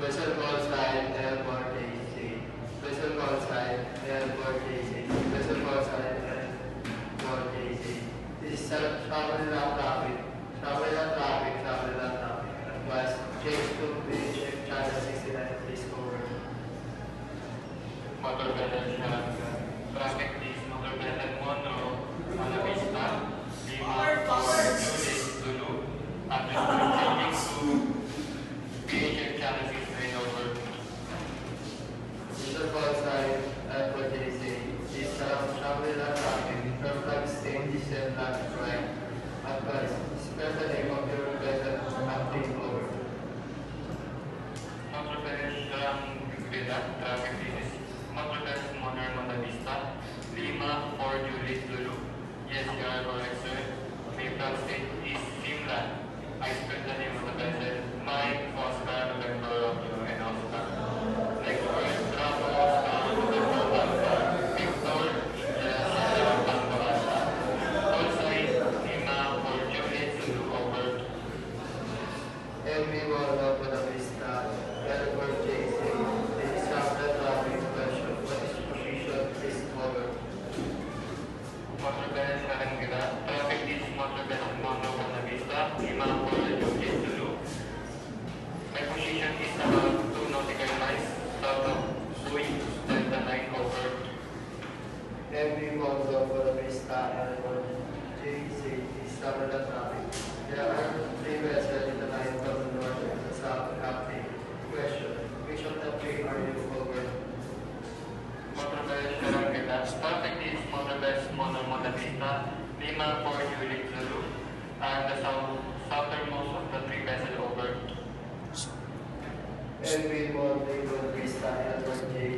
Vessel call sign airport AC. Vessel call sign airport AC. Vessel call sign airport AC. This is Shambhala traffic. Shambhala traffic. Shambhala traffic. Advice change to bridge channel 69. Please over. Motor Vessel Shalanga. Traffic is Motor Vessel Monroe, Mala Vista, Lima, Juliet, Zulu, and changing to BHF channel 69 over. Vessel call sign airport AC. This is Shambhala traffic. From flight same descent left right. Advice spell the name of your vessel and please over. Motor Vessel Shalanga. Traffic is Motor Vessel Monroe, Mala Vista, Lima, 4 Juliet, Zulu. Yes, you are correct, sir. Maple State is Simla. I spelled the name of the vessel. Mike, Oscar, November, Romeo, and Oscar. Next word, Bravo, Oscar, November, Alpha, Victor, India, Sierra, Tango, Alpha. Call sign, Lima, 4 Juliet, Zulu, over. Everyone of the Vista, airport JC. This is Shambhala traffic question. What is position? Please over. Motor Vessel Shalanga. Traffic is Motor Vessel Monroe, Mala Vista, Lima, 4 Juliet, Zulu. My position is about 2 nautical miles south of Buoy, Delta 9 over. Everyone of the Vista, airport JC. This is Shambhala traffic. There are 3 vessels in the line from the north and the south. Captain. Question. Which of the 3 are you over? Motor Vessel Shalanga. Traffic is Motor Vessel Monroe, Mala Vista, Lima, 4 Juliet, Zulu, and the southernmost of the 3 vessels over. Everyone of the Vista, airport JC.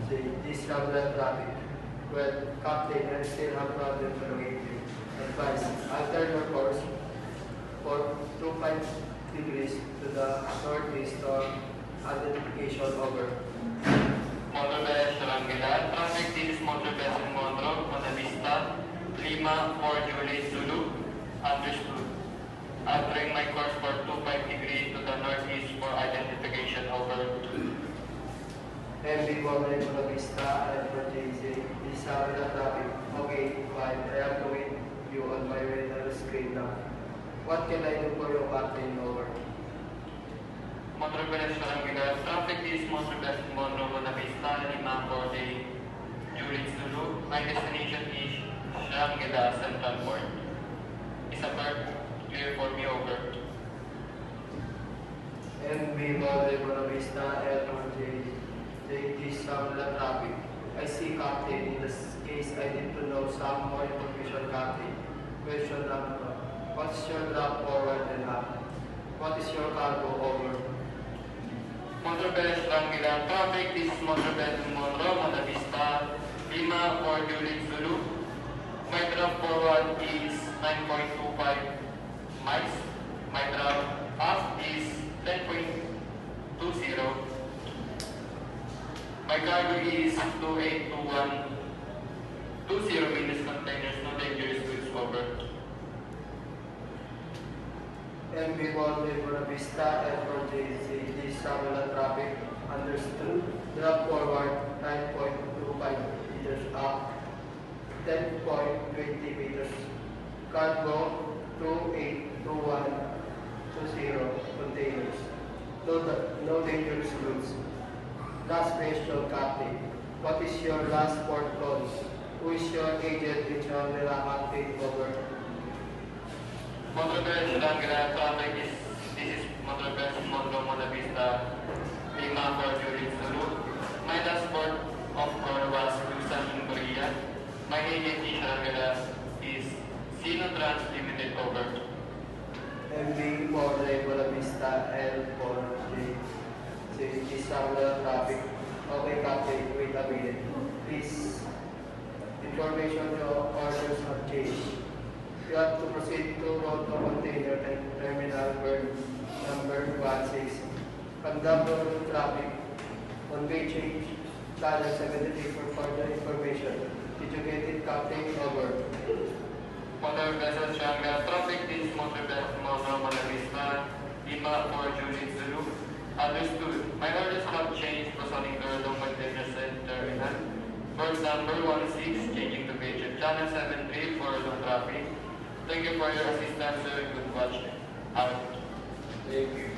This is Shambhala traffic. Well, Captain, I still have problem to locate you. Advice. Alter your course for 25 degrees to the northeast or identification over. Motor Vessel Shalanga. Traffic is Motor Vessel Monroe, Mala Vista, Lima, 4 Juliet, Zulu. Understood. Altering my course for 25 degrees to the northeast for identification over. Everyone of the Vista, airport JC. This is Shambhala traffic. Okay, fine. I have to wait you on my radar screen now. What can I do for you, Captain? Over. Motor Vessel Shalanga. Traffic is Motor Vessel Monroe, Mala Vista, Lima, 4 Juliet, Zulu. My destination is Shalanga Central Port. Is a part clear for me over. Everyone of the Vista, airport JC. This is Shambhala traffic. I see, Captain. In this case, I need to know some more information, Captain. Question number. What's your drop forward and up? What is your cargo over? Motor Vessel Shalanga. Traffic is Motor Vessel Monroe, Mala Vista, Lima, 4 Juliet, Zulu. My drop forward is 9.25 miles. My drop up is 10.20. My cargo is 2821. 20 minutes containers, no dangerous goods over. Everyone of the Vista, airport JC. This is Shambhala traffic. Understood. Drop forward 9.25 meters up. 10.20 meters. Cargo 282120 containers. No dangerous goods. Last question, Captain. What is your last port call? Who is your agent in Shambhala, Captain? Over. Motor Vessel Shalanga. Traffic is this is Motor Vessel Monroe, Mala Vista, Lima, 4 Juliet, Zulu. My last port of call was Busan in Korea. My agent in Shalanga is Sinotrans Limited over. MV for the Vista, airport JC. Shambhala traffic. Okay, Captain. Wait a minute. Please. Information your orders have changed. You have to proceed to road to container terminal number 16. Conduct road traffic. One-way change. Channel 73 for further information. Did you get it, Captain? Over. Motor Vessel Shalanga. Traffic is Motor Vessel Monroe, Mala Vista, Lima, 4 Juliet, Zulu. Understood. My orders have changed. Proceeding to Lung Container Terminal. Port number 16, changing to page channel 73 for Lung traffic. Thank you for your assistance, sir. Good watch. Out. Thank you.